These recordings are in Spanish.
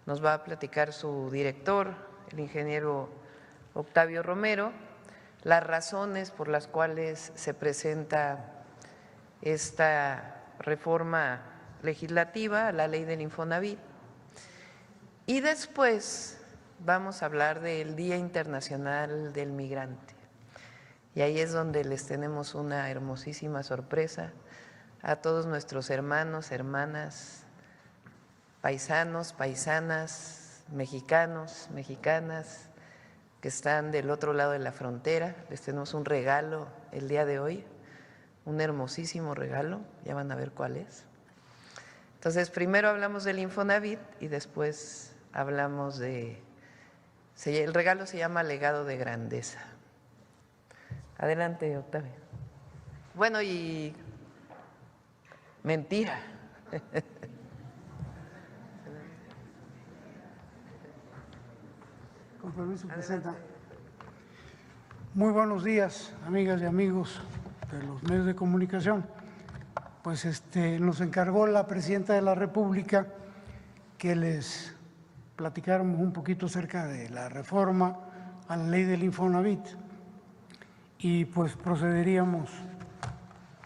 nos va a platicar su director, el ingeniero Octavio Romero, las razones por las cuales se presenta esta reforma legislativa a la ley del Infonavit. Y después vamos a hablar del Día Internacional del Migrante. Y ahí es donde les tenemos una hermosísima sorpresa a todos nuestros hermanos, hermanas, paisanos, paisanas, mexicanos, mexicanas que están del otro lado de la frontera. Les tenemos un regalo el día de hoy, un hermosísimo regalo, ya van a ver cuál es. Entonces, primero hablamos del Infonavit y después hablamos de… El regalo se llama Legado de Grandeza. Adelante, Octavio. Bueno, y… mentira. Con permiso, Presidenta. Muy buenos días, amigas y amigos de los medios de comunicación. Pues nos encargó la Presidenta de la República que les platicáramos un poquito acerca de la reforma a la ley del Infonavit y pues procederíamos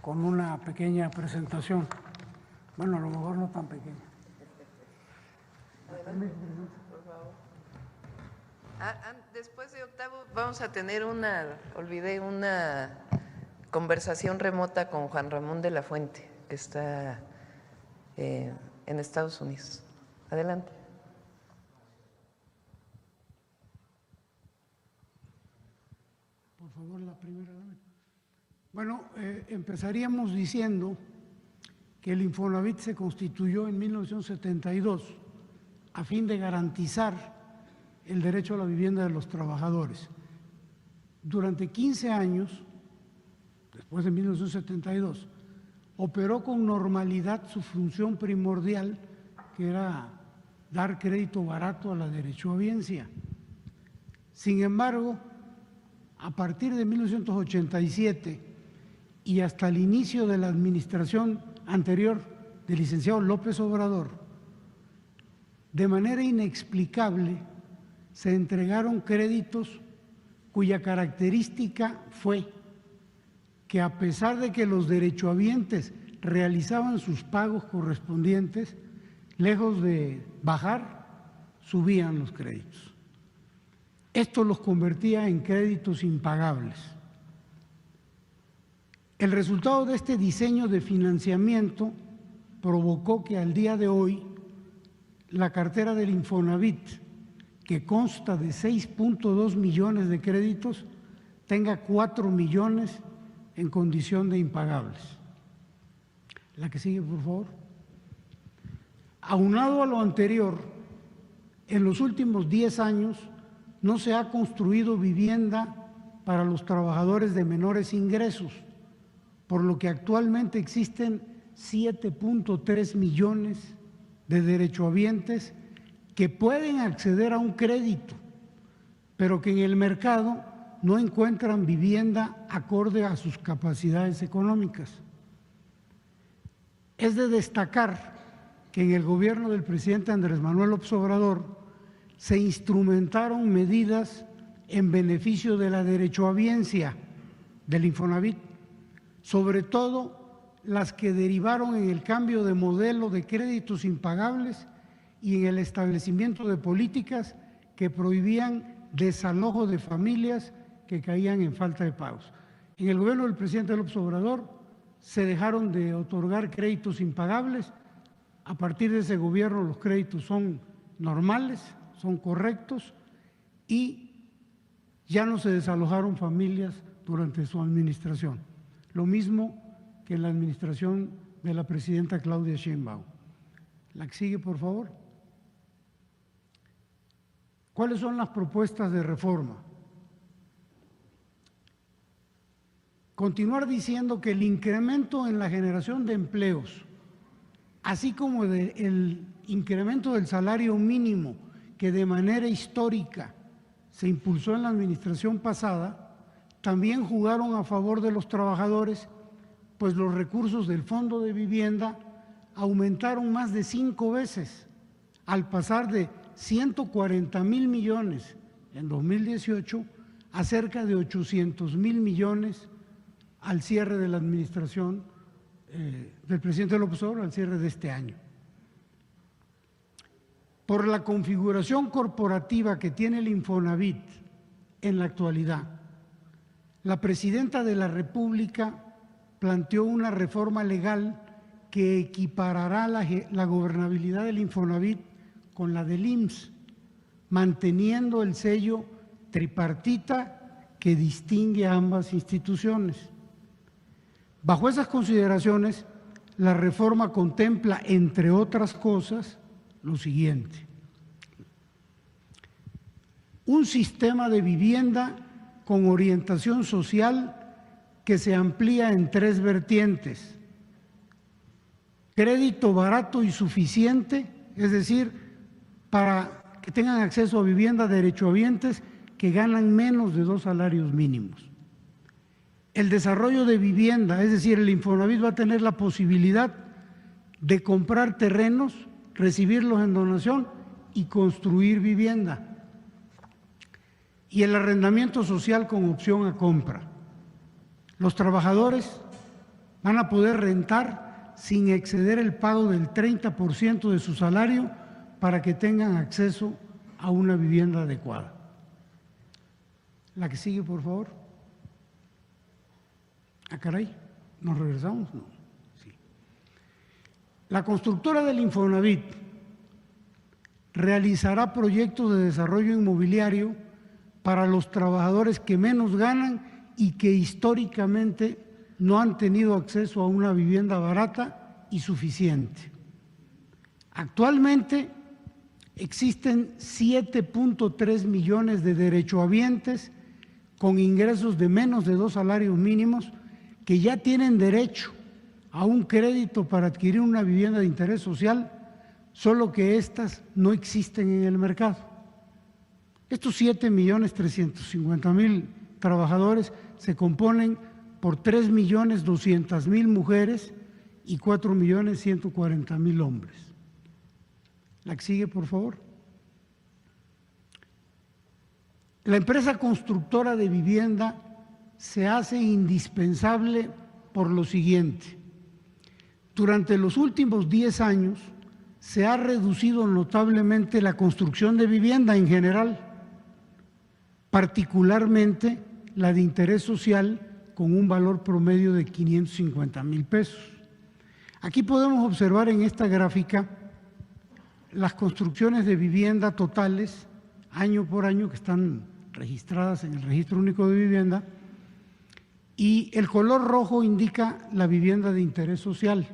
con una pequeña presentación. Bueno, a lo mejor no tan pequeña. Por favor. Después de Octavio vamos a tener una conversación remota con Juan Ramón de la Fuente, que está en Estados Unidos. Adelante. Por favor, la primera. Bueno, empezaríamos diciendo que el Infonavit se constituyó en 1972 a fin de garantizar el derecho a la vivienda de los trabajadores. Durante 15 años, después de 1972, operó con normalidad su función primordial, que era dar crédito barato a la derechohabiencia. Sin embargo, a partir de 1987 y hasta el inicio de la administración anterior del licenciado López Obrador, de manera inexplicable se entregaron créditos cuya característica fue que, a pesar de que los derechohabientes realizaban sus pagos correspondientes, lejos de bajar, subían los créditos. Esto los convertía en créditos impagables. El resultado de este diseño de financiamiento provocó que al día de hoy la cartera del Infonavit, que consta de 6.2 millones de créditos, tenga 4 millones en condición de impagables. La que sigue, por favor. Aunado a lo anterior, en los últimos 10 años no se ha construido vivienda para los trabajadores de menores ingresos, por lo que actualmente existen 7.3 millones de derechohabientes que pueden acceder a un crédito, pero que en el mercado no encuentran vivienda acorde a sus capacidades económicas. Es de destacar que en el gobierno del presidente Andrés Manuel López Obrador se instrumentaron medidas en beneficio de la derechohabiencia del Infonavit, sobre todo las que derivaron en el cambio de modelo de créditos impagables y en el establecimiento de políticas que prohibían desalojo de familias que caían en falta de pagos. En el gobierno del presidente López Obrador se dejaron de otorgar créditos impagables. A partir de ese gobierno los créditos son normales, son correctos y ya no se desalojaron familias durante su administración. Lo mismo que en la administración de la presidenta Claudia Sheinbaum. La que sigue, por favor. ¿Cuáles son las propuestas de reforma? Continuar diciendo que el incremento en la generación de empleos, así como el incremento del salario mínimo que de manera histórica se impulsó en la administración pasada, también jugaron a favor de los trabajadores, pues los recursos del Fondo de Vivienda aumentaron más de 5 veces, al pasar de 140,000 millones en 2018 a cerca de 800,000 millones al cierre de la administración del presidente López Obrador, al cierre de este año. Por la configuración corporativa que tiene el Infonavit en la actualidad, la presidenta de la República planteó una reforma legal que equiparará la gobernabilidad del Infonavit con la del IMSS, manteniendo el sello tripartita que distingue a ambas instituciones. Bajo esas consideraciones, la reforma contempla, entre otras cosas, lo siguiente: un sistema de vivienda con orientación social que se amplía en 3 vertientes: crédito barato y suficiente, es decir, para que tengan acceso a vivienda derechohabientes que ganan menos de 2 salarios mínimos. El desarrollo de vivienda, es decir, el Infonavit va a tener la posibilidad de comprar terrenos, recibirlos en donación y construir vivienda. Y el arrendamiento social con opción a compra. Los trabajadores van a poder rentar sin exceder el pago del 30% de su salario para que tengan acceso a una vivienda adecuada. La que sigue, por favor. Ah, caray, ¿nos regresamos? No. Sí. La constructora del Infonavit realizará proyectos de desarrollo inmobiliario para los trabajadores que menos ganan y que históricamente no han tenido acceso a una vivienda barata y suficiente. Actualmente existen 7.3 millones de derechohabientes con ingresos de menos de 2 salarios mínimos que ya tienen derecho a un crédito para adquirir una vivienda de interés social, solo que estas no existen en el mercado. Estos 7.350.000 trabajadores se componen por 3.200.000 mujeres y 4.140.000 hombres. La que sigue, por favor. La empresa constructora de vivienda se hace indispensable por lo siguiente: durante los últimos 10 años se ha reducido notablemente la construcción de vivienda en general, particularmente la de interés social, con un valor promedio de 550,000 pesos. Aquí podemos observar en esta gráfica las construcciones de vivienda totales año por año que están registradas en el Registro Único de Vivienda, y el color rojo indica la vivienda de interés social.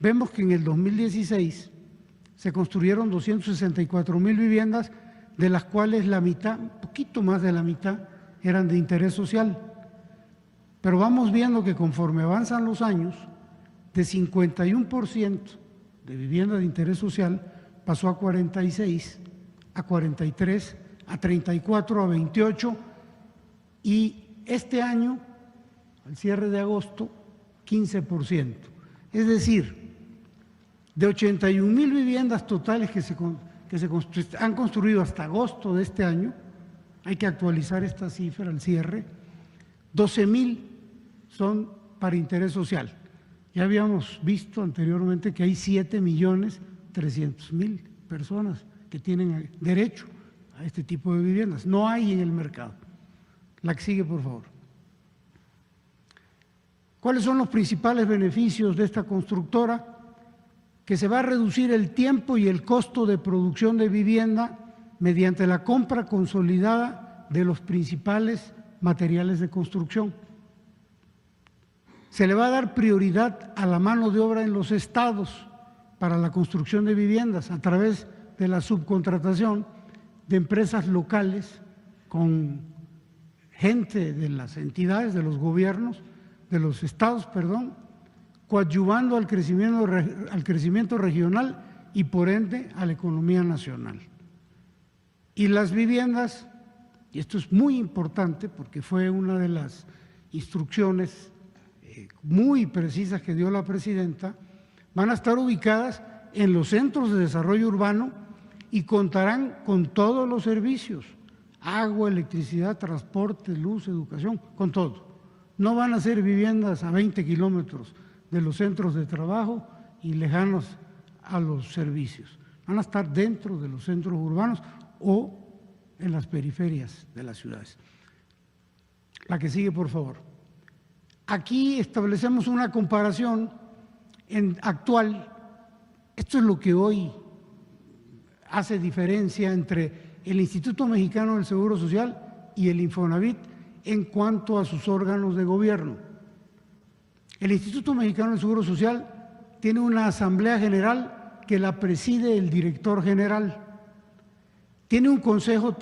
Vemos que en el 2016 se construyeron 264,000 viviendas, de las cuales la mitad, un poquito más de la mitad, eran de interés social. Pero vamos viendo que conforme avanzan los años, de 51% de vivienda de interés social pasó a 46, a 43, a 34, a 28, y este año, al cierre de agosto, 15%. Es decir, de 81,000 viviendas totales que se han construido hasta agosto de este año, hay que actualizar esta cifra al cierre, 12,000 son para interés social. Ya habíamos visto anteriormente que hay 7.300.000 personas que tienen derecho a este tipo de viviendas. No hay en el mercado. La que sigue, por favor. ¿Cuáles son los principales beneficios de esta constructora? Que se va a reducir el tiempo y el costo de producción de vivienda mediante la compra consolidada de los principales materiales de construcción. Se le va a dar prioridad a la mano de obra en los estados para la construcción de viviendas a través de la subcontratación de empresas locales con gente de las entidades, de los gobiernos, de los estados, coadyuvando al crecimiento regional y por ende a la economía nacional. Y las viviendas, y esto es muy importante porque fue una de las instrucciones muy precisas que dio la presidenta, van a estar ubicadas en los centros de desarrollo urbano y contarán con todos los servicios, agua, electricidad, transporte, luz, educación, con todo. No van a ser viviendas a 20 kilómetros de los centros de trabajo y lejanos a los servicios. Van a estar dentro de los centros urbanos o en las periferias de las ciudades. La que sigue, por favor. Aquí establecemos una comparación actual. Esto es lo que hoy hace diferencia entre el Instituto Mexicano del Seguro Social y el Infonavit en cuanto a sus órganos de gobierno. El Instituto Mexicano del Seguro Social tiene una asamblea general que la preside el director general. Tiene un consejo,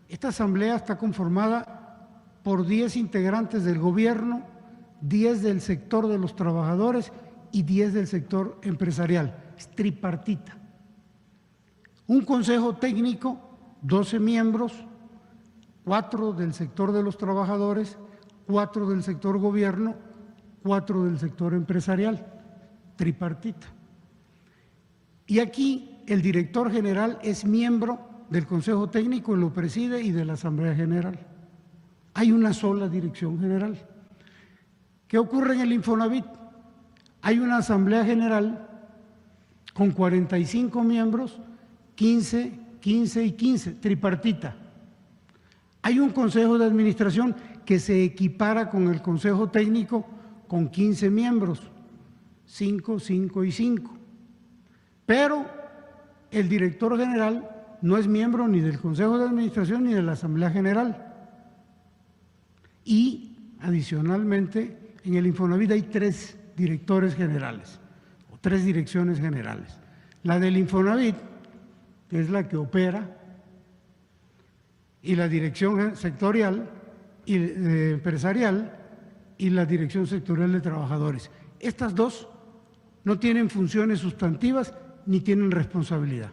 esta asamblea está conformada por 10 integrantes del gobierno, 10 del sector de los trabajadores y 10 del sector empresarial. Es tripartita. Un consejo técnico, 12 miembros, 4 del sector de los trabajadores, 4 del sector gobierno, 4 del sector empresarial, tripartita. Y aquí el director general es miembro del Consejo Técnico, lo preside, y de la Asamblea General. Hay una sola dirección general. ¿Qué ocurre en el Infonavit? Hay una Asamblea General con 45 miembros, 15, 15 y 15, tripartita. Hay un Consejo de Administración que se equipara con el Consejo Técnico con 15 miembros, 5, 5 y 5. Pero el director general no es miembro ni del Consejo de Administración ni de la Asamblea General. Y adicionalmente en el Infonavit hay 3 directores generales o 3 direcciones generales. La del Infonavit, que es la que opera, y la dirección sectorial y empresarial y la dirección sectorial de trabajadores. Estas 2 no tienen funciones sustantivas ni tienen responsabilidad.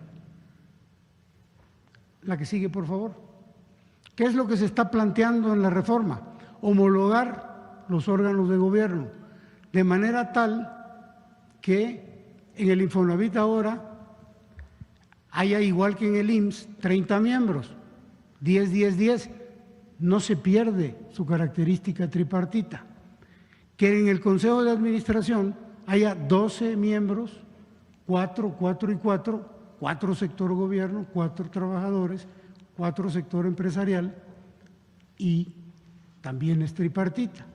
La que sigue, por favor. ¿Qué es lo que se está planteando en la reforma? Homologar los órganos de gobierno, de manera tal que en el Infonavit ahora haya, igual que en el IMSS, 30 miembros, 10, 10, 10, no se pierde su característica tripartita. Que en el Consejo de Administración haya 12 miembros, 4, 4 y 4, 4 sector gobierno, 4 trabajadores, 4 sector empresarial, y también es tripartita.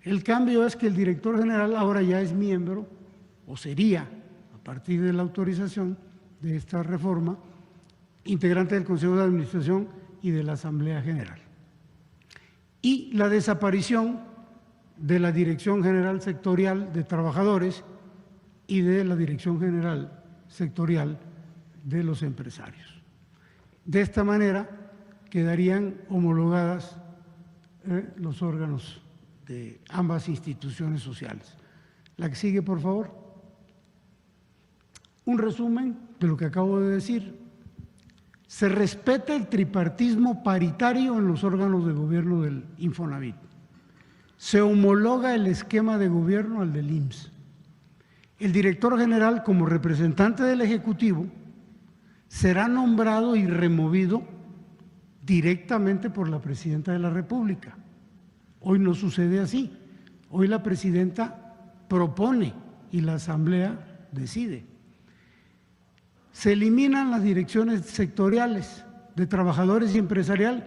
El cambio es que el director general ahora ya es miembro, o sería, a partir de la autorización de esta reforma, integrante del Consejo de Administración y de la Asamblea General. Y la desaparición de la Dirección General Sectorial de Trabajadores y de la Dirección General Sectorial de los Empresarios. De esta manera quedarían homologadas los órganos de ambas instituciones sociales. La que sigue, por favor. Un resumen de lo que acabo de decir. Se respeta el tripartismo paritario en los órganos de gobierno del Infonavit. Se homologa el esquema de gobierno al del IMSS. El director general, como representante del Ejecutivo, será nombrado y removido directamente por la Presidenta de la República. Hoy no sucede así. Hoy la Presidenta propone y la Asamblea decide. Se eliminan las direcciones sectoriales de trabajadores y empresarial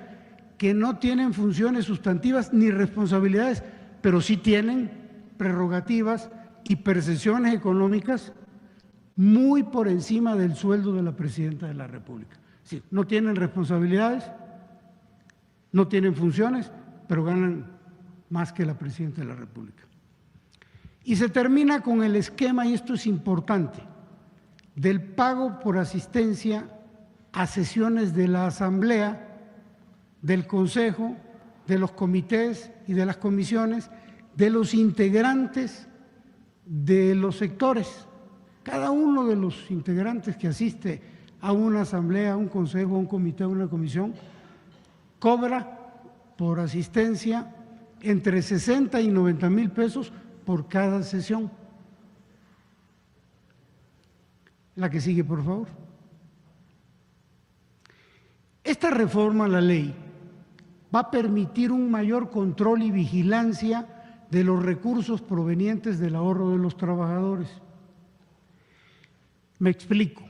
que no tienen funciones sustantivas ni responsabilidades, pero sí tienen prerrogativas y percepciones económicas muy por encima del sueldo de la Presidenta de la República. Es decir, no tienen responsabilidades, no tienen funciones, pero ganan más que la Presidenta de la República. Y se termina con el esquema, y esto es importante, del pago por asistencia a sesiones de la Asamblea, del Consejo, de los comités y de las comisiones, de los integrantes de los sectores. Cada uno de los integrantes que asiste a una asamblea, a un consejo, a un comité, a una comisión, cobra por asistencia entre 60 y 90 mil pesos por cada sesión. La que sigue, por favor. Esta reforma a la ley va a permitir un mayor control y vigilancia de los recursos provenientes del ahorro de los trabajadores. Me explico.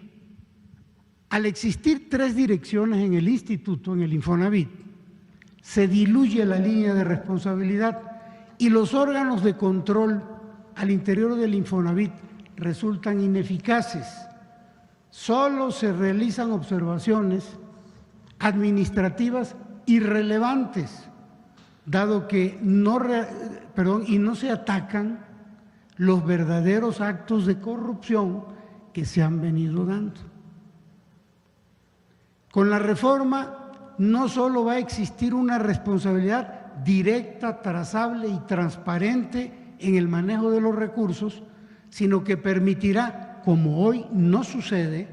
Al existir 3 direcciones en el instituto, en el Infonavit, se diluye la línea de responsabilidad y los órganos de control al interior del Infonavit resultan ineficaces. Solo se realizan observaciones administrativas irrelevantes, dado que no se atacan los verdaderos actos de corrupción que se han venido dando. Con la reforma no solo va a existir una responsabilidad directa, trazable y transparente en el manejo de los recursos, sino que permitirá, como hoy no sucede,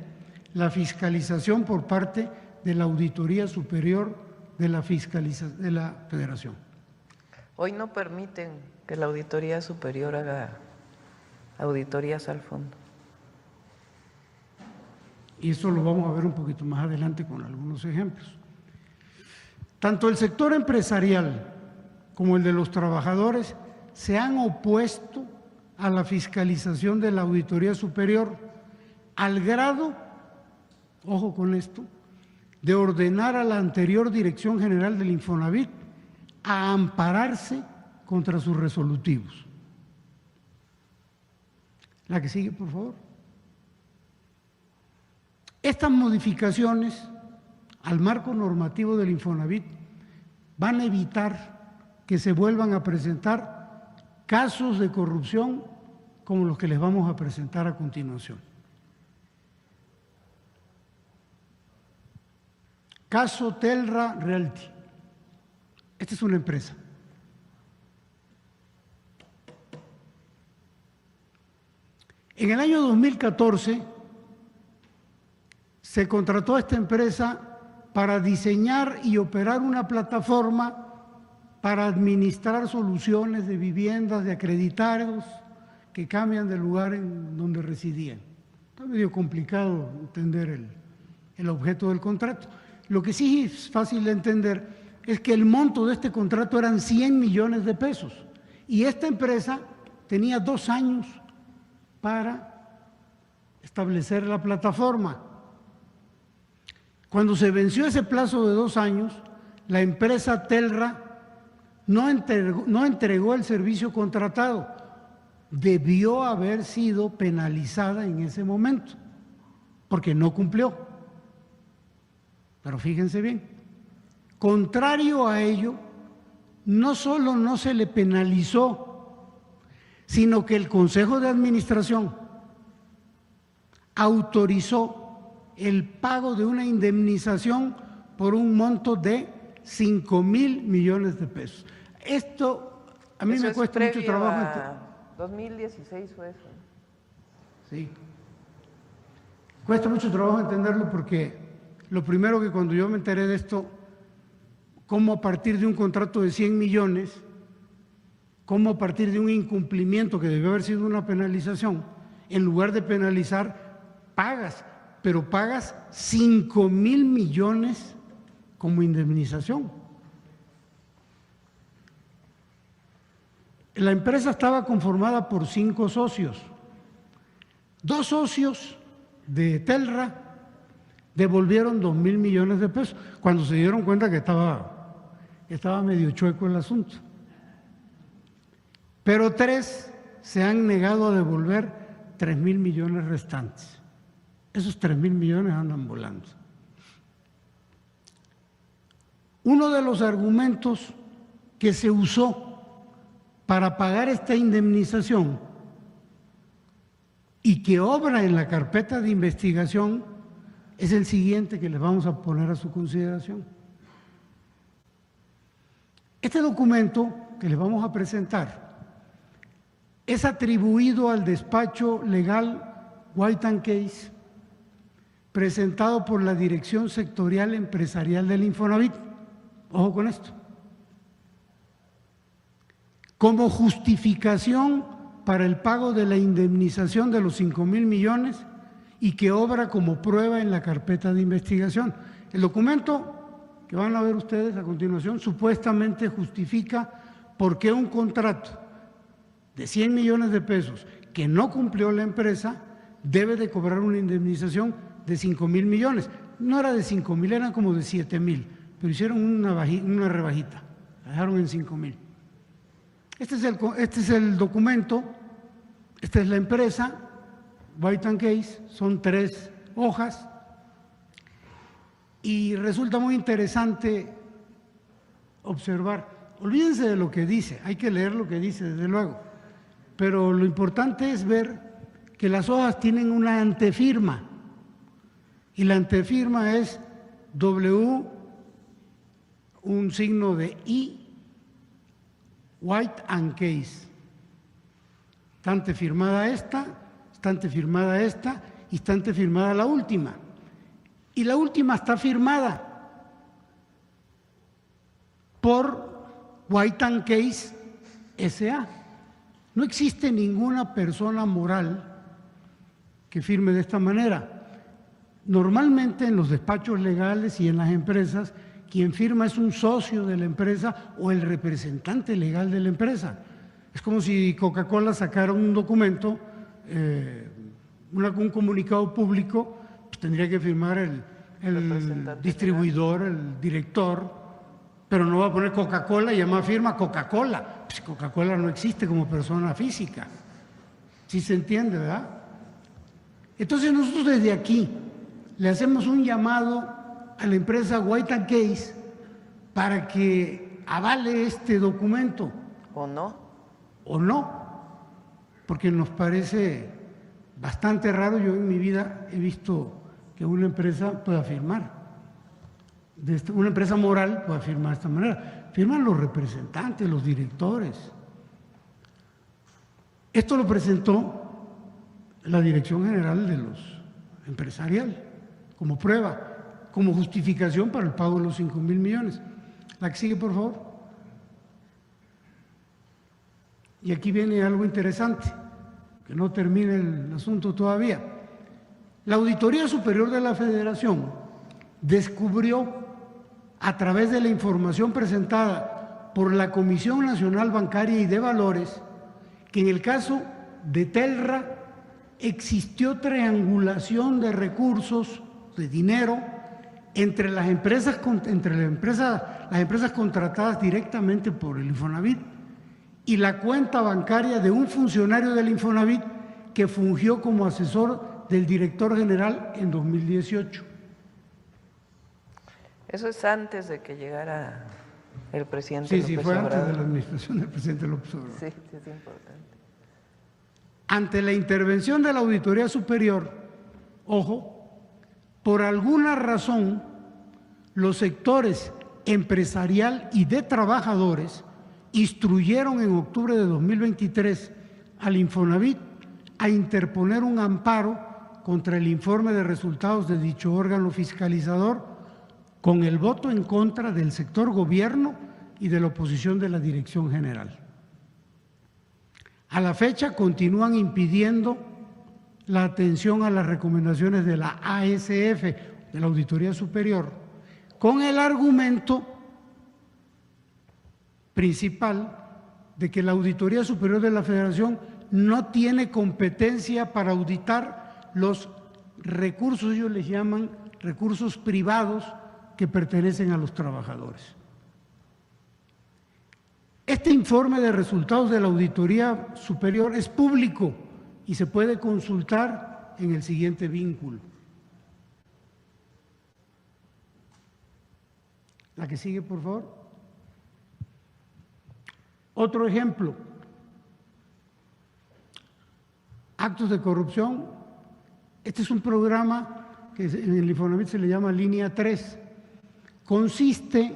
la fiscalización por parte de la Auditoría Superior de la Federación. Hoy no permiten que la Auditoría Superior haga auditorías al fondo. Y eso lo vamos a ver un poquito más adelante con algunos ejemplos. Tanto el sector empresarial como el de los trabajadores se han opuesto a la fiscalización de la Auditoría Superior al grado, ojo con esto, de ordenar a la anterior Dirección General del Infonavit a ampararse contra sus resolutivos. La que sigue, por favor. Estas modificaciones al marco normativo del Infonavit van a evitar que se vuelvan a presentar casos de corrupción como los que les vamos a presentar a continuación. Caso Telra Realty. Esta es una empresa. En el año 2014 se contrató a esta empresa para diseñar y operar una plataforma para administrar soluciones de viviendas de acreditados que cambian de lugar en donde residían. Está medio complicado entender el objeto del contrato. Lo que sí es fácil de entender es que el monto de este contrato eran 100 millones de pesos y esta empresa tenía 2 años para establecer la plataforma. Cuando se venció ese plazo de 2 años, la empresa Telra no entregó el servicio contratado. Debió haber sido penalizada en ese momento, porque no cumplió. Pero fíjense bien, contrario a ello, no solo no se le penalizó, sino que el Consejo de Administración autorizó el pago de una indemnización por un monto de 5,000 millones de pesos. Esto a mí me cuesta mucho trabajo. 2016 fue eso. Sí. Cuesta mucho trabajo entenderlo porque lo primero que cuando yo me enteré de esto, cómo a partir de un contrato de 100 millones, cómo a partir de un incumplimiento que debió haber sido una penalización, en lugar de penalizar, pagas, pero pagas 5,000 millones como indemnización. La empresa estaba conformada por 5 socios. 2 socios de Telra devolvieron 2,000 millones de pesos cuando se dieron cuenta que estaba medio chueco el asunto. Pero 3 se han negado a devolver 3,000 millones restantes. Esos 3,000 millones andan volando. Uno de los argumentos que se usó para pagar esta indemnización y que obra en la carpeta de investigación es el siguiente que les vamos a poner a su consideración. Este documento que les vamos a presentar es atribuido al despacho legal White & Case, presentado por la Dirección Sectorial Empresarial del Infonavit. Ojo con esto. Como justificación para el pago de la indemnización de los 5,000 millones y que obra como prueba en la carpeta de investigación. El documento que van a ver ustedes a continuación supuestamente justifica por qué un contrato de 100 millones de pesos que no cumplió la empresa debe de cobrar una indemnización de 5,000 millones. No era de 5,000, eran como de 7,000, pero hicieron una rebajita, la dejaron en 5,000. Este es el documento, esta es la empresa, White & Case, son 3 hojas y resulta muy interesante observar. Olvídense de lo que dice, hay que leer lo que dice desde luego, pero lo importante es ver que las hojas tienen una antefirma y la antefirma es W, un signo de I, White & Case. Está antefirmada esta, está antefirmada esta y está antefirmada la última. Y la última está firmada por White & Case S.A. No existe ninguna persona moral que firme de esta manera. Normalmente en los despachos legales y en las empresas, quien firma es un socio de la empresa o el representante legal de la empresa. Es como si Coca-Cola sacara un documento, un comunicado público, pues tendría que firmar el distribuidor, el director, pero no va a poner Coca-Cola y además firma Coca-Cola. Pues Coca-Cola no existe como persona física. ¿Sí se entiende, verdad? Entonces nosotros desde aquí le hacemos un llamado a la empresa White & Case para que avale este documento. ¿O no? O no, porque nos parece bastante raro. Yo en mi vida he visto que una empresa pueda firmar, una empresa moral pueda firmar de esta manera. Firman los representantes, los directores. Esto lo presentó la Dirección General de los Empresarial como prueba, como justificación para el pago de los 5,000 millones. La que sigue, por favor. Y aquí viene algo interesante, que no termina el asunto todavía. La Auditoría Superior de la Federación descubrió, a través de la información presentada por la Comisión Nacional Bancaria y de Valores, que en el caso de Telra existió triangulación de recursos, de dinero, entre las empresas contratadas directamente por el Infonavit y la cuenta bancaria de un funcionario del Infonavit que fungió como asesor del director general en 2018. Eso es antes de que llegara el presidente Sí, López sí, fue Obrador. antes de la administración del presidente López Obrador. Sí, sí, es importante. Ante la intervención de la Auditoría Superior, ojo, por alguna razón, los sectores empresarial y de trabajadores instruyeron en octubre de 2023 al Infonavit a interponer un amparo contra el informe de resultados de dicho órgano fiscalizador con el voto en contra del sector gobierno y de la oposición de la Dirección General. A la fecha continúan impidiendo la atención a las recomendaciones de la ASF, de la Auditoría Superior, con el argumento principal de que la Auditoría Superior de la Federación no tiene competencia para auditar los recursos, ellos les llaman recursos privados que pertenecen a los trabajadores. Este informe de resultados de la Auditoría Superior es público y se puede consultar en el siguiente vínculo. La que sigue, por favor. Otro ejemplo, actos de corrupción. Este es un programa que en el Infonavit se le llama Línea 3. Consiste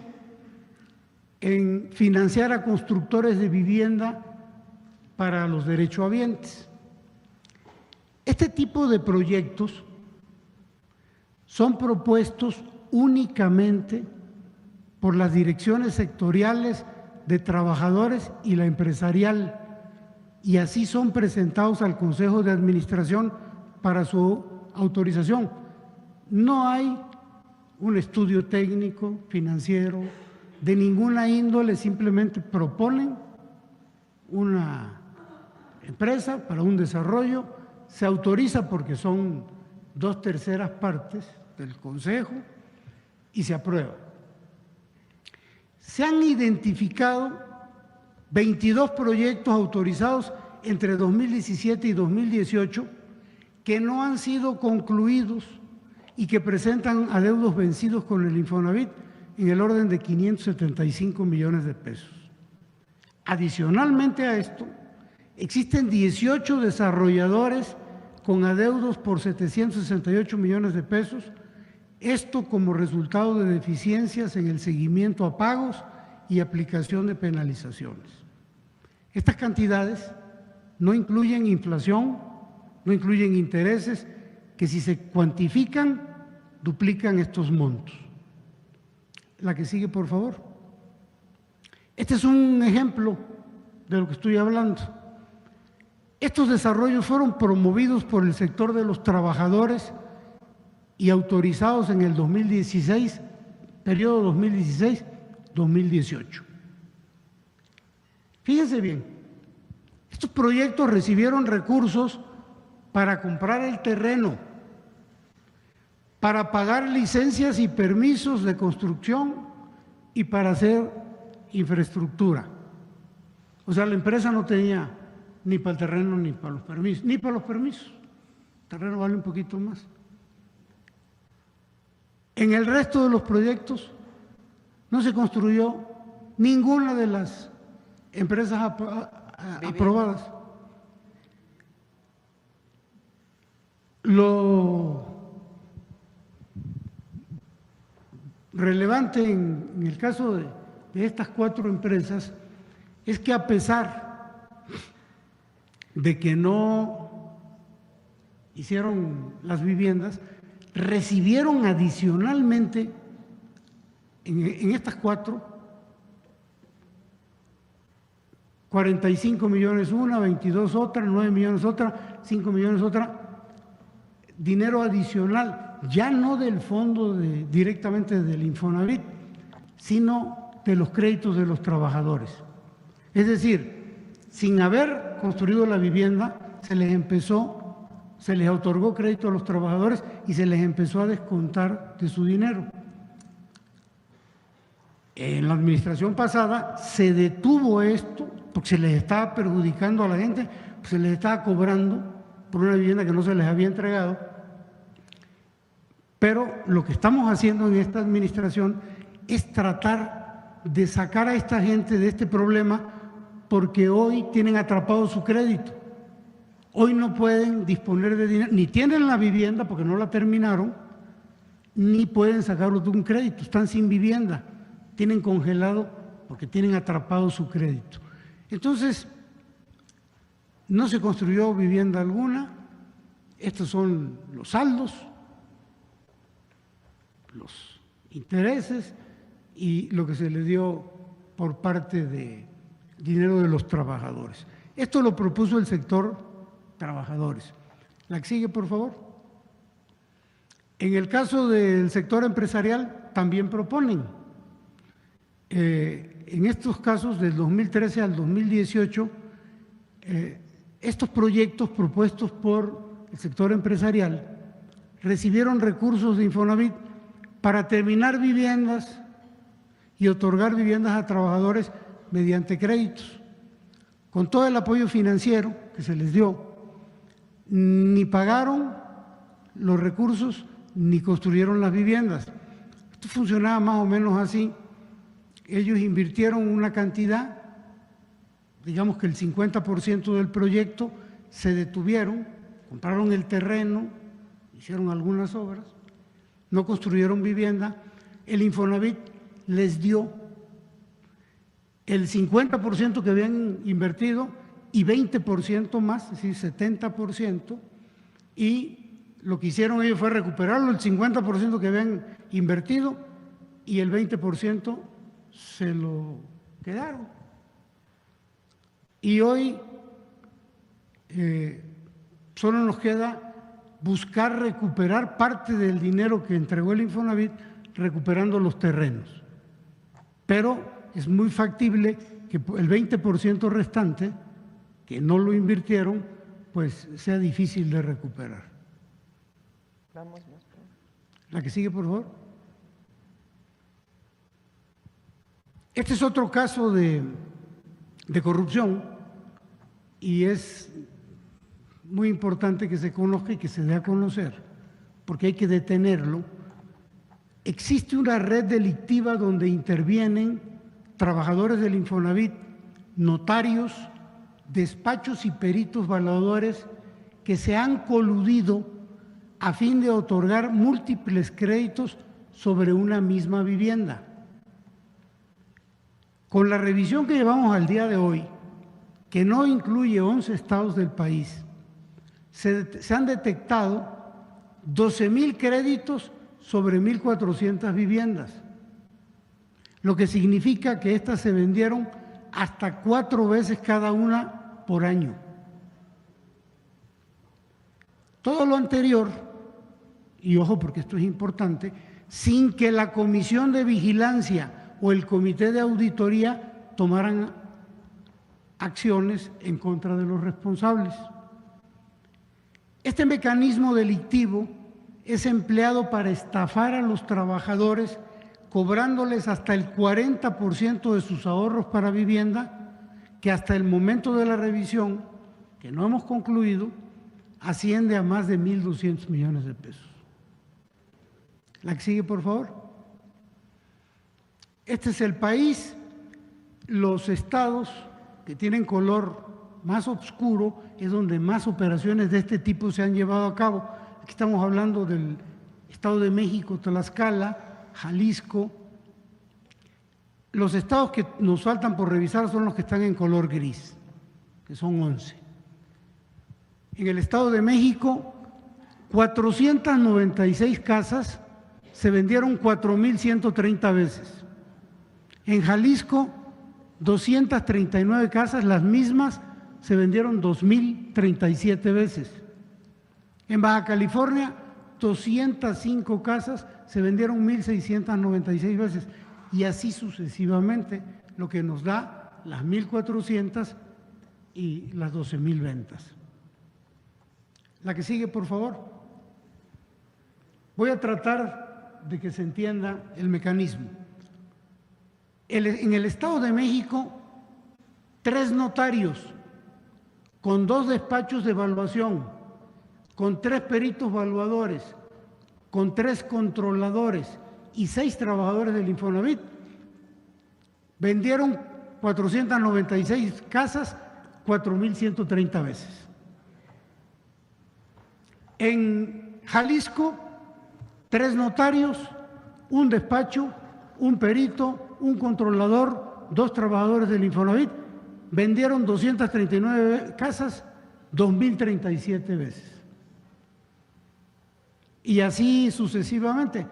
en financiar a constructores de vivienda para los derechohabientes. Este tipo de proyectos son propuestos únicamente por las direcciones sectoriales de trabajadores y la empresarial, y así son presentados al Consejo de Administración para su autorización. No hay un estudio técnico, financiero, de ninguna índole, simplemente proponen una empresa para un desarrollo, se autoriza porque son 2/3 partes del Consejo y se aprueba. Se han identificado 22 proyectos autorizados entre 2017 y 2018 que no han sido concluidos y que presentan adeudos vencidos con el Infonavit en el orden de 575 millones de pesos. Adicionalmente a esto, existen 18 desarrolladores con adeudos por 768 millones de pesos, esto como resultado de deficiencias en el seguimiento a pagos y aplicación de penalizaciones. Estas cantidades no incluyen inflación, no incluyen intereses, que si se cuantifican, duplican estos montos. La que sigue, por favor. Este es un ejemplo de lo que estoy hablando. Estos desarrollos fueron promovidos por el sector de los trabajadores y autorizados en el 2016, periodo 2016-2018. Fíjense bien, estos proyectos recibieron recursos para comprar el terreno, para pagar licencias y permisos de construcción y para hacer infraestructura. O sea, la empresa no tenía ni para el terreno ni para los permisos, ni para los permisos. El terreno vale un poquito más. En el resto de los proyectos no se construyó ninguna de las empresas aprobadas. Lo relevante en el caso de estas 4 empresas es que a pesar de que no hicieron las viviendas, recibieron adicionalmente en estas 4, 45 millones una, 22 otra, 9 millones otra, 5 millones otra, dinero adicional, ya no del fondo directamente del Infonavit, sino de los créditos de los trabajadores. Es decir, sin haber construido la vivienda, se les otorgó crédito a los trabajadores y se les empezó a descontar de su dinero. En la administración pasada se detuvo esto porque se les estaba perjudicando a la gente, se les estaba cobrando por una vivienda que no se les había entregado. Pero lo que estamos haciendo en esta administración es tratar de sacar a esta gente de este problema, porque hoy tienen atrapado su crédito. Hoy no pueden disponer de dinero, ni tienen la vivienda porque no la terminaron, ni pueden sacarlo de un crédito, están sin vivienda, tienen congelado porque tienen atrapado su crédito. Entonces, no se construyó vivienda alguna, estos son los saldos, los intereses y lo que se le dio por parte de dinero de los trabajadores. Esto lo propuso el sector trabajadores. La que sigue, por favor. En el caso del sector empresarial, también proponen. En estos casos, del 2013 al 2018, estos proyectos propuestos por el sector empresarial recibieron recursos de Infonavit para terminar viviendas y otorgar viviendas a trabajadores mediante créditos. Con todo el apoyo financiero que se les dio, ni pagaron los recursos ni construyeron las viviendas. Esto funcionaba más o menos así. Ellos invirtieron una cantidad, digamos que el 50% del proyecto, se detuvieron, compraron el terreno, hicieron algunas obras, no construyeron vivienda. El Infonavit les dio el 50% que habían invertido y 20% más, es decir, 70%, y lo que hicieron ellos fue recuperarlo, el 50% que habían invertido y el 20% se lo quedaron. Y hoy solo nos queda buscar recuperar parte del dinero que entregó el Infonavit recuperando los terrenos. Pero es muy factible que el 20% restante, que no lo invirtieron, pues sea difícil de recuperar. La que sigue, por favor. Este es otro caso de corrupción y es muy importante que se conozca y que se dé a conocer, porque hay que detenerlo. Existe una red delictiva donde intervienen trabajadores del Infonavit, notarios, despachos y peritos valuadores que se han coludido a fin de otorgar múltiples créditos sobre una misma vivienda. Con la revisión que llevamos al día de hoy, que no incluye 11 estados del país, se han detectado 12,000 créditos sobre 1,400 viviendas, lo que significa que estas se vendieron hasta 4 veces cada una por año. Todo lo anterior, y ojo porque esto es importante, sin que la Comisión de Vigilancia o el Comité de Auditoría tomaran acciones en contra de los responsables. Este mecanismo delictivo es empleado para estafar a los trabajadores, cobrándoles hasta el 40% de sus ahorros para vivienda, que hasta el momento de la revisión, que no hemos concluido, asciende a más de 1,200 millones de pesos. La que sigue, por favor. Este es el país. Los estados que tienen color más oscuro es donde más operaciones de este tipo se han llevado a cabo. Aquí estamos hablando del Estado de México, Tlaxcala, Jalisco. Los estados que nos faltan por revisar son los que están en color gris, que son 11. En el Estado de México, 496 casas se vendieron 4,130 veces. En Jalisco, 239 casas, las mismas, se vendieron 2,037 veces. En Baja California, 205 casas, se vendieron 1,696 veces. Y así sucesivamente, lo que nos da las 1,400 y las 12,000 ventas. La que sigue, por favor. Voy a tratar de que se entienda el mecanismo. En el Estado de México, 3 notarios con 2 despachos de evaluación, con 3 peritos evaluadores, con 3 controladores y 6 trabajadores del Infonavit, vendieron 496 casas 4,130 veces. En Jalisco, 3 notarios, 1 despacho, 1 perito, 1 controlador, 2 trabajadores del Infonavit, vendieron 239 casas 2,037 veces. Y así sucesivamente.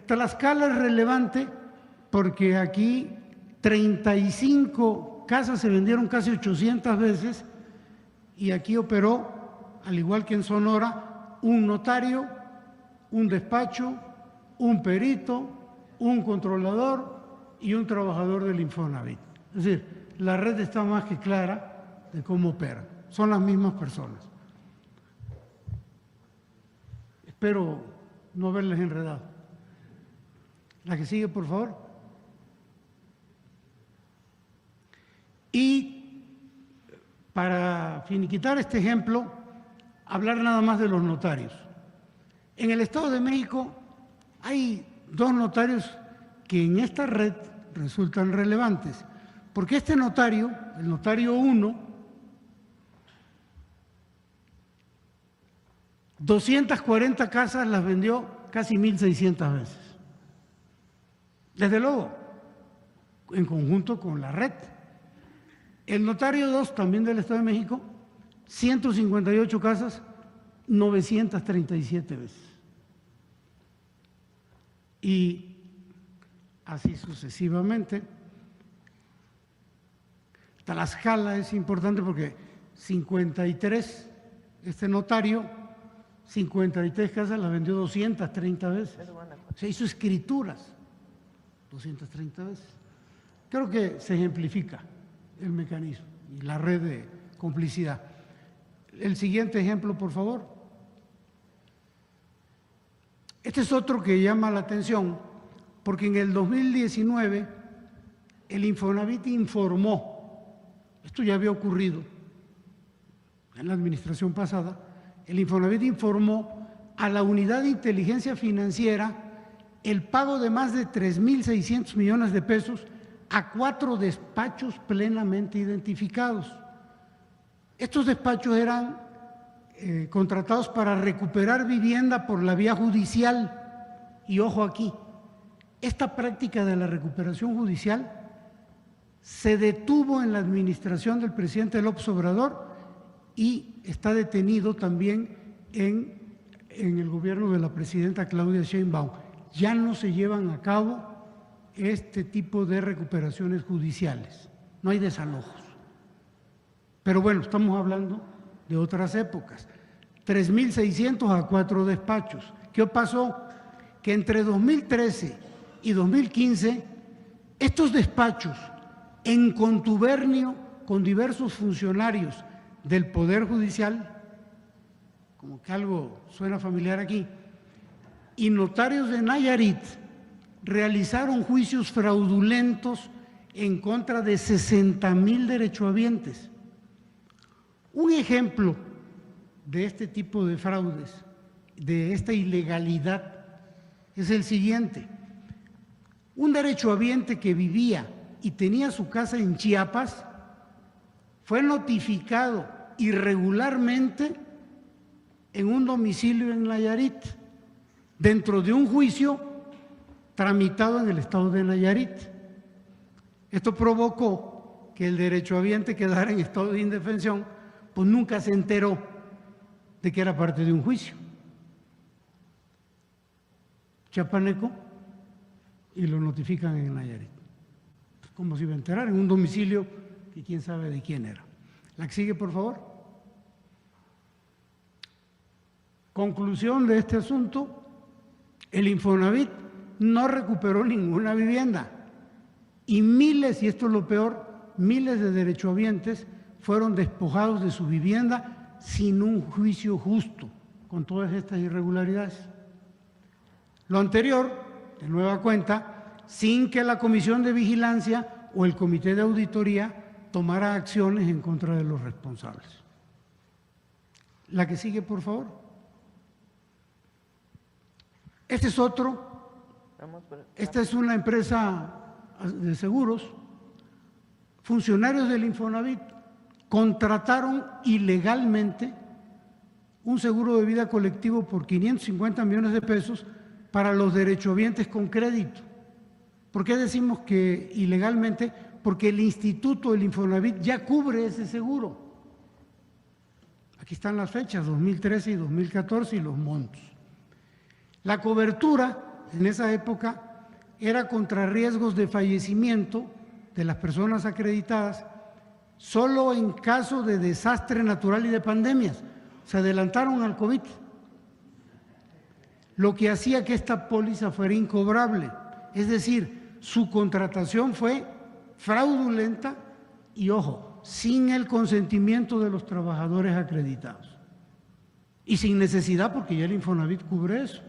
Tlaxcala es relevante porque aquí 35 casas se vendieron casi 800 veces y aquí operó, al igual que en Sonora, 1 notario, 1 despacho, 1 perito, 1 controlador y 1 trabajador del Infonavit. Es decir, la red está más que clara de cómo opera. Son las mismas personas. Espero no haberles enredado. La que sigue, por favor. Y para finiquitar este ejemplo, hablar nada más de los notarios. En el Estado de México hay 2 notarios que en esta red resultan relevantes, porque este notario, el notario 1, 240 casas las vendió casi 1,600 veces. Desde luego, en conjunto con la red. El notario 2, también del Estado de México, 158 casas, 937 veces. Y así sucesivamente. Tlaxcala es importante porque 53, este notario, 53 casas las vendió 230 veces. Se hizo escrituras 230 veces. Creo que se ejemplifica el mecanismo y la red de complicidad. El siguiente ejemplo, por favor. Este es otro que llama la atención, porque en el 2019 el Infonavit informó, esto ya había ocurrido en la administración pasada, el Infonavit informó a la Unidad de Inteligencia Financiera el pago de más de 3.600 millones de pesos a 4 despachos plenamente identificados. Estos despachos eran contratados para recuperar vivienda por la vía judicial. Y ojo aquí, esta práctica de la recuperación judicial se detuvo en la administración del presidente López Obrador y está detenido también en el gobierno de la presidenta Claudia Sheinbaum. Ya no se llevan a cabo este tipo de recuperaciones judiciales, no hay desalojos. Pero bueno, estamos hablando de otras épocas. 3.600 a 4 despachos. ¿Qué pasó? Que entre 2013 y 2015, estos despachos, en contubernio con diversos funcionarios del Poder Judicial, como que algo suena familiar aquí, y notarios de Nayarit, realizaron juicios fraudulentos en contra de 60,000 derechohabientes. Un ejemplo de este tipo de fraudes, de esta ilegalidad, es el siguiente. Un derechohabiente que vivía y tenía su casa en Chiapas fue notificado irregularmente en un domicilio en Nayarit, dentro de un juicio tramitado en el estado de Nayarit. Esto provocó que el derechohabiente quedara en estado de indefensión, pues nunca se enteró de que era parte de un juicio chiapaneco y lo notifican en Nayarit. ¿Cómo se iba a enterar? En un domicilio que quién sabe de quién era. La que sigue, por favor. Conclusión de este asunto: el Infonavit no recuperó ninguna vivienda y miles, y esto es lo peor, miles de derechohabientes fueron despojados de su vivienda sin un juicio justo, con todas estas irregularidades. Lo anterior, de nueva cuenta, sin que la Comisión de Vigilancia o el Comité de Auditoría tomara acciones en contra de los responsables. La que sigue, por favor. Este es otro. Esta es una empresa de seguros. Funcionarios del Infonavit contrataron ilegalmente un seguro de vida colectivo por 550 millones de pesos para los derechohabientes con crédito. ¿Por qué decimos que ilegalmente? Porque el instituto, el Infonavit, ya cubre ese seguro. Aquí están las fechas, 2013 y 2014, y los montos. La cobertura en esa época era contra riesgos de fallecimiento de las personas acreditadas solo en caso de desastre natural y de pandemias. Se adelantaron al COVID, lo que hacía que esta póliza fuera incobrable. Es decir, su contratación fue fraudulenta y, ojo, sin el consentimiento de los trabajadores acreditados y sin necesidad, porque ya el Infonavit cubre eso.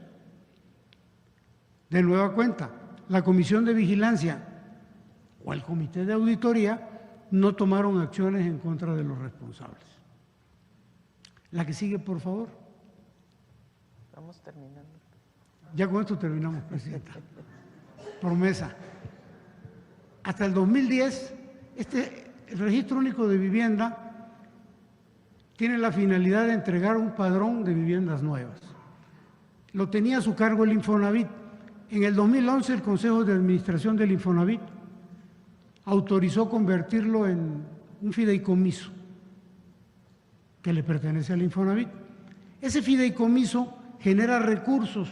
De nueva cuenta, la Comisión de Vigilancia o el Comité de Auditoría no tomaron acciones en contra de los responsables. La que sigue, por favor. Vamos terminando. Ya con esto terminamos, Presidenta. Promesa. Hasta el 2010, el Registro Único de Vivienda tiene la finalidad de entregar un padrón de viviendas nuevas. Lo tenía a su cargo el Infonavit. En el 2011, el Consejo de Administración del Infonavit autorizó convertirlo en un fideicomiso que le pertenece al Infonavit. Ese fideicomiso genera recursos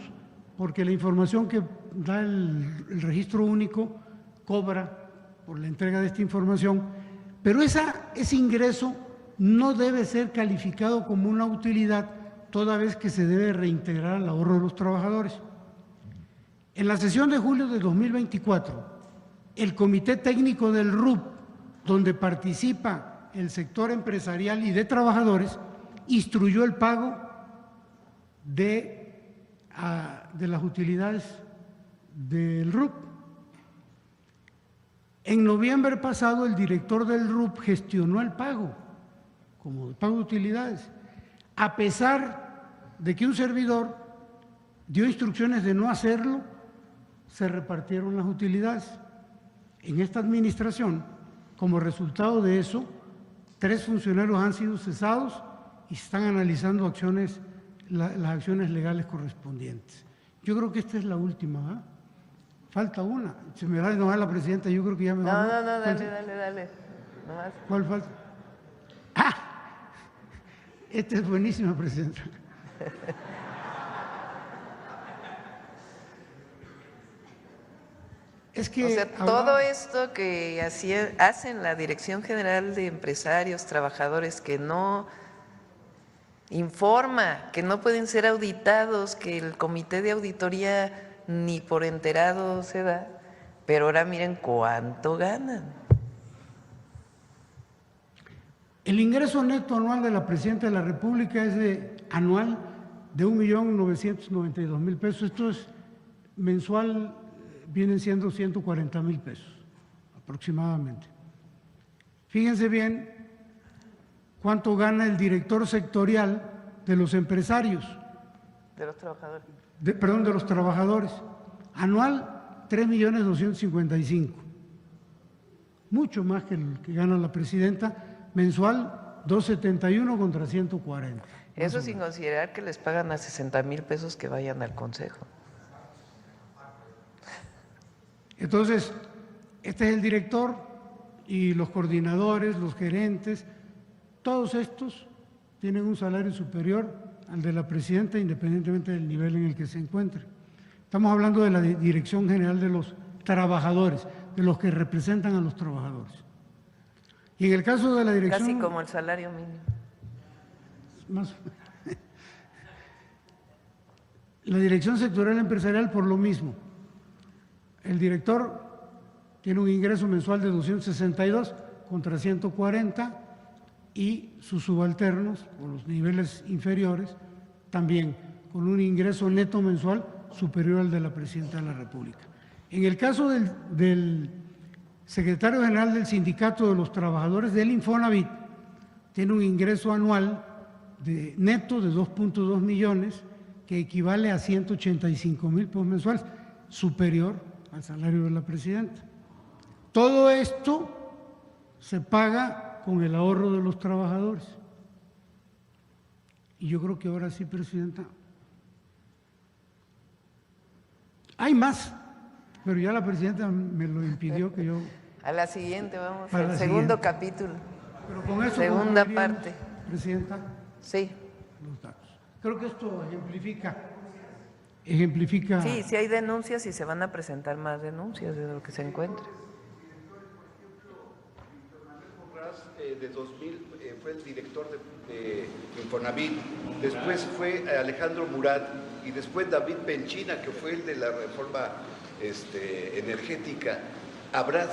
porque la información que da el Registro Único cobra por la entrega de esta información, pero ese ingreso no debe ser calificado como una utilidad toda vez que se debe reintegrar el ahorro de los trabajadores. En la sesión de julio de 2024, el Comité Técnico del RUP, donde participa el sector empresarial y de trabajadores, instruyó el pago de las utilidades del RUP. En noviembre pasado, el director del RUP gestionó el pago, como el pago de utilidades, a pesar de que un servidor dio instrucciones de no hacerlo, se repartieron las utilidades. En esta administración, como resultado de eso, 3 funcionarios han sido cesados y se están analizando las acciones legales correspondientes. Yo creo que esta es la última, ¿eh? Falta una. Se me va a enojar la presidenta, yo creo que ya me va a… No, dale. Nomás. ¿Cuál falta? ¡Ah! Esta es buenísima, presidenta. Es que… O sea, todo esto que hacen la Dirección General de Empresarios, Trabajadores, que no informa, que no pueden ser auditados, que el comité de auditoría ni por enterado se da, pero ahora miren cuánto ganan. El ingreso neto anual de la Presidenta de la República es anual de 1.992.000 pesos. Esto es mensual, vienen siendo 140.000 pesos aproximadamente. Fíjense bien cuánto gana el director sectorial de los empresarios. De los trabajadores. De los trabajadores. Anual, 3.255.000. Mucho más que el que gana la presidenta. Mensual, 271 contra 140. Eso sin considerar que les pagan a 60,000 pesos que vayan al consejo. Entonces, este es el director y los coordinadores, los gerentes, todos estos tienen un salario superior al de la presidenta, independientemente del nivel en el que se encuentre. Estamos hablando de la Dirección General de los Trabajadores, de los que representan a los trabajadores. Y en el caso de la dirección… Casi como el salario mínimo. Más, la Dirección Sectorial Empresarial por lo mismo. El director tiene un ingreso mensual de 262 contra 140 y sus subalternos, o los niveles inferiores, también con un ingreso neto mensual superior al de la Presidenta de la República. En el caso del secretario general del Sindicato de los Trabajadores del Infonavit, tiene un ingreso anual neto de 2.2 millones, que equivale a 185,000 pesos mensuales, superior al salario de la presidenta. Todo esto se paga con el ahorro de los trabajadores. Y yo creo que ahora sí, presidenta, hay más, pero ya la presidenta me lo impidió que yo… A la siguiente vamos, Para al la segundo siguiente. capítulo. Pero con eso Segunda concluiríamos, parte. Presidenta, Sí. los datos. Creo que esto ejemplifica… Sí, sí hay denuncias y se van a presentar más denuncias de lo que se encuentre. De 2000 fue el director de Infonavit, después fue Alejandro Murat y después David Penchina, que fue el de la reforma energética. ¿Habrá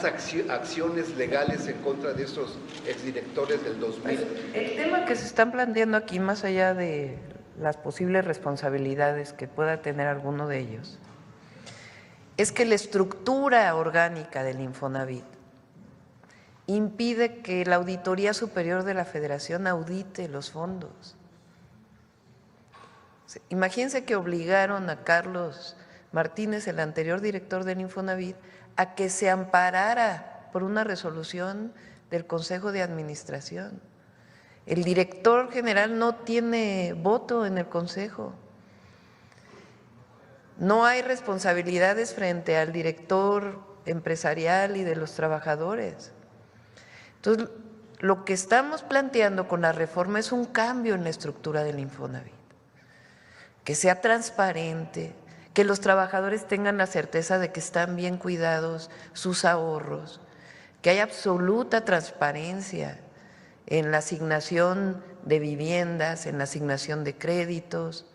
acciones legales en contra de estos exdirectores del 2000? El tema que se están planteando aquí, más allá de las posibles responsabilidades que pueda tener alguno de ellos, es que la estructura orgánica del Infonavit impide que la Auditoría Superior de la Federación audite los fondos. Imagínense que obligaron a Carlos Martínez, el anterior director del Infonavit, a que se amparara por una resolución del Consejo de Administración. El director general no tiene voto en el Consejo. No hay responsabilidades frente al director empresarial y de los trabajadores. Entonces, lo que estamos planteando con la reforma es un cambio en la estructura del Infonavit, que sea transparente, que los trabajadores tengan la certeza de que están bien cuidados sus ahorros, que haya absoluta transparencia en la asignación de viviendas, en la asignación de créditos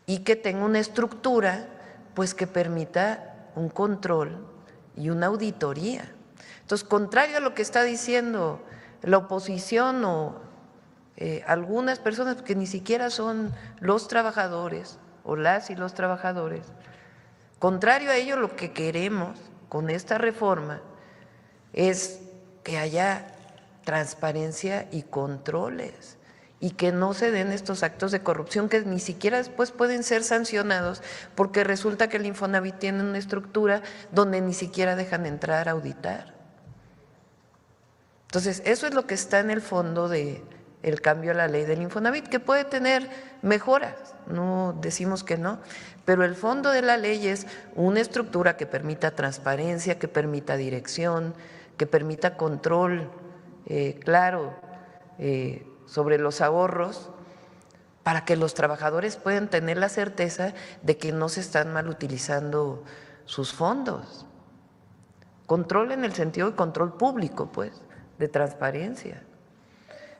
y que tenga una estructura pues que permita un control y una auditoría. Entonces, contrario a lo que está diciendo la oposición o algunas personas que ni siquiera son los trabajadores o las y los trabajadores, contrario a ello, lo que queremos con esta reforma es que haya transparencia y controles y que no se den estos actos de corrupción que ni siquiera después pueden ser sancionados porque resulta que el Infonavit tiene una estructura donde ni siquiera dejan entrar a auditar. Entonces, eso es lo que está en el fondo del cambio a la ley del Infonavit, que puede tener mejoras, no decimos que no, pero el fondo de la ley es una estructura que permita transparencia, que permita dirección, que permita control claro sobre los ahorros, para que los trabajadores puedan tener la certeza de que no se están mal utilizando sus fondos. Control en el sentido de control público, pues, de transparencia.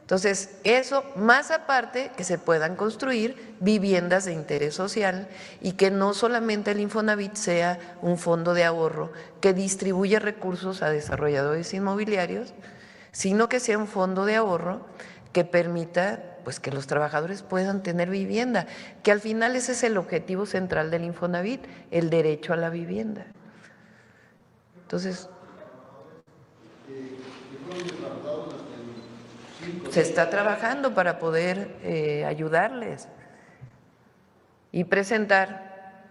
Entonces, eso más aparte que se puedan construir viviendas de interés social y que no solamente el Infonavit sea un fondo de ahorro que distribuye recursos a desarrolladores inmobiliarios, sino que sea un fondo de ahorro que permita pues que los trabajadores puedan tener vivienda, que al final ese es el objetivo central del Infonavit, el derecho a la vivienda. Entonces, se está trabajando para poder ayudarles y presentar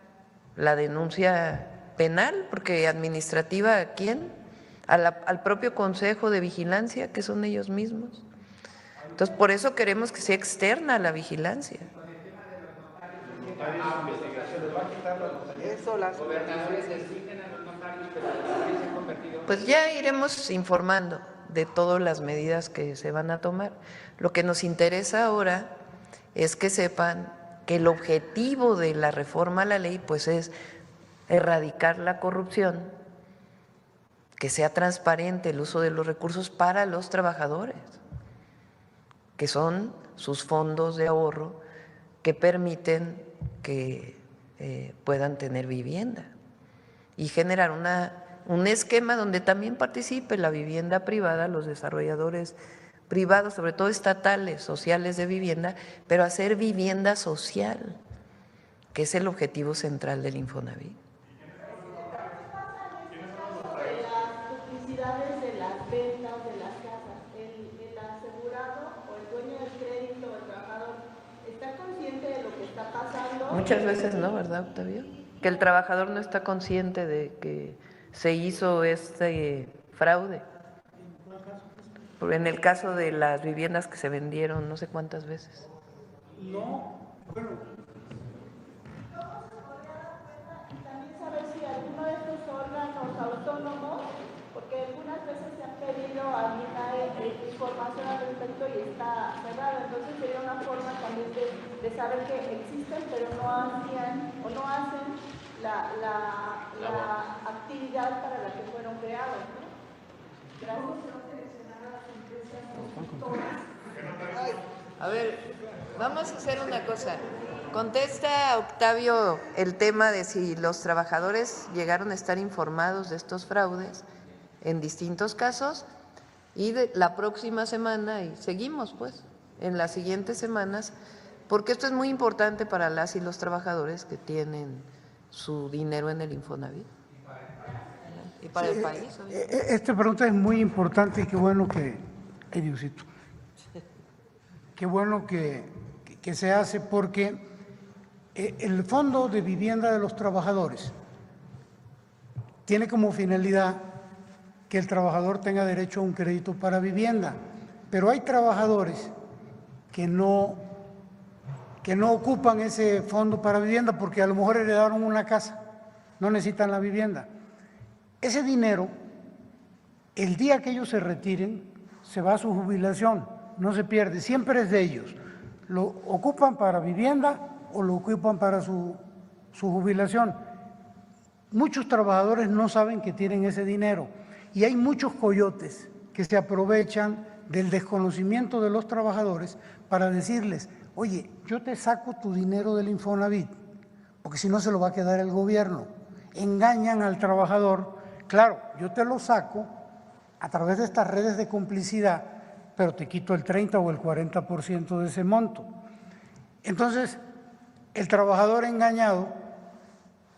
la denuncia penal, porque administrativa, ¿a quién? Al propio Consejo de Vigilancia, que son ellos mismos. Entonces, por eso queremos que sea externa la vigilancia. Eso, las gobernadores exigen a los notarios, pero también se ha convertido. Pues ya iremos informando de todas las medidas que se van a tomar. Lo que nos interesa ahora es que sepan que el objetivo de la reforma a la ley pues es erradicar la corrupción, que sea transparente el uso de los recursos para los trabajadores, que son sus fondos de ahorro que permiten que puedan tener vivienda y generar un esquema donde también participe la vivienda privada, los desarrolladores privados, sobre todo estatales, sociales de vivienda, pero hacer vivienda social, que es el objetivo central del Infonavit. Muchas veces no, ¿verdad, Octavio? Que el trabajador no está consciente de que se hizo este fraude. En el caso de las viviendas que se vendieron no sé cuántas veces. No, bueno. También saber si alguno de estos órganos autónomos, porque algunas veces se han pedido alguna información al respecto y está cerrada, entonces sería una forma también de saber que existen, pero no hacían o no hacen la actividad para la que fueron creados, ¿no? Gracias. A ver, vamos a hacer una cosa. Contesta, Octavio, el tema de si los trabajadores llegaron a estar informados de estos fraudes en distintos casos y la próxima semana, y seguimos pues en las siguientes semanas, porque esto es muy importante para las y los trabajadores que tienen su dinero en el Infonavit. Y para el país. Esta pregunta es muy importante y qué bueno que Diosito. Qué bueno que se hace porque el Fondo de Vivienda de los Trabajadores tiene como finalidad que el trabajador tenga derecho a un crédito para vivienda, pero hay trabajadores que no ocupan ese fondo para vivienda porque a lo mejor heredaron una casa, no necesitan la vivienda. Ese dinero, el día que ellos se retiren, se va a su jubilación, no se pierde, siempre es de ellos. Lo ocupan para vivienda o lo ocupan para su jubilación. Muchos trabajadores no saben que tienen ese dinero y hay muchos coyotes que se aprovechan del desconocimiento de los trabajadores para decirles, oye, yo te saco tu dinero del Infonavit, porque si no se lo va a quedar el gobierno. Engañan al trabajador, claro, yo te lo saco a través de estas redes de complicidad, pero te quito el 30 o el 40% de ese monto. Entonces, el trabajador engañado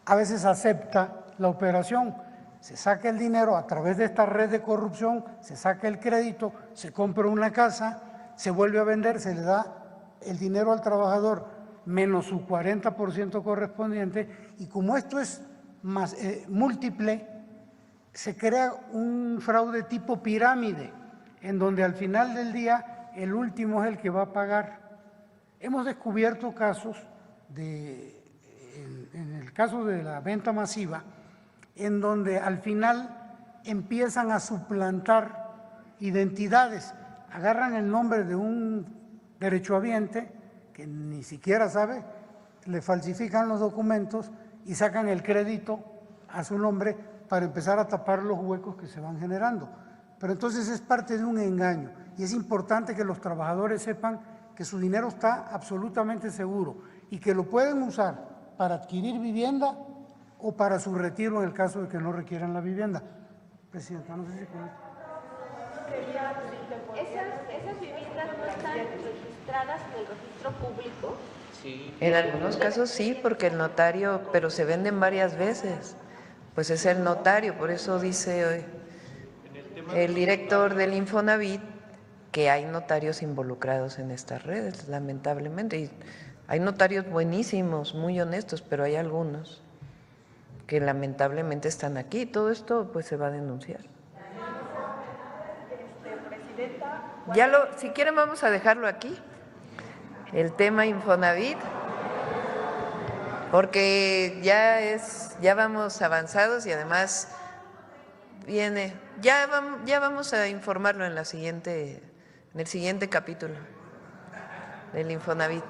a veces acepta la operación, se saca el dinero a través de esta red de corrupción, se saca el crédito, se compra una casa, se vuelve a vender, se le da el dinero al trabajador menos su 40% correspondiente, y como esto es más, múltiple, se crea un fraude tipo pirámide, en donde al final del día el último es el que va a pagar. Hemos descubierto casos, en el caso de la venta masiva, en donde al final empiezan a suplantar identidades, agarran el nombre de un derechohabiente que ni siquiera sabe, le falsifican los documentos y sacan el crédito a su nombre para empezar a tapar los huecos que se van generando. Pero entonces es parte de un engaño y es importante que los trabajadores sepan que su dinero está absolutamente seguro y que lo pueden usar para adquirir vivienda o para su retiro en el caso de que no requieran la vivienda. Presidenta, no sé si con esto. ¿Esas viviendas no están registradas en el registro público? Sí. En algunos casos sí, porque el notario, pero se venden varias veces, pues es el notario, por eso dice el director del Infonavit que hay notarios involucrados en estas redes, lamentablemente, y hay notarios buenísimos, muy honestos, pero hay algunos que lamentablemente están aquí. Todo esto pues se va a denunciar. Si quieren vamos a dejarlo aquí, el tema Infonavit, porque ya vamos avanzados y además ya vamos a informarlo en el siguiente capítulo del Infonavit.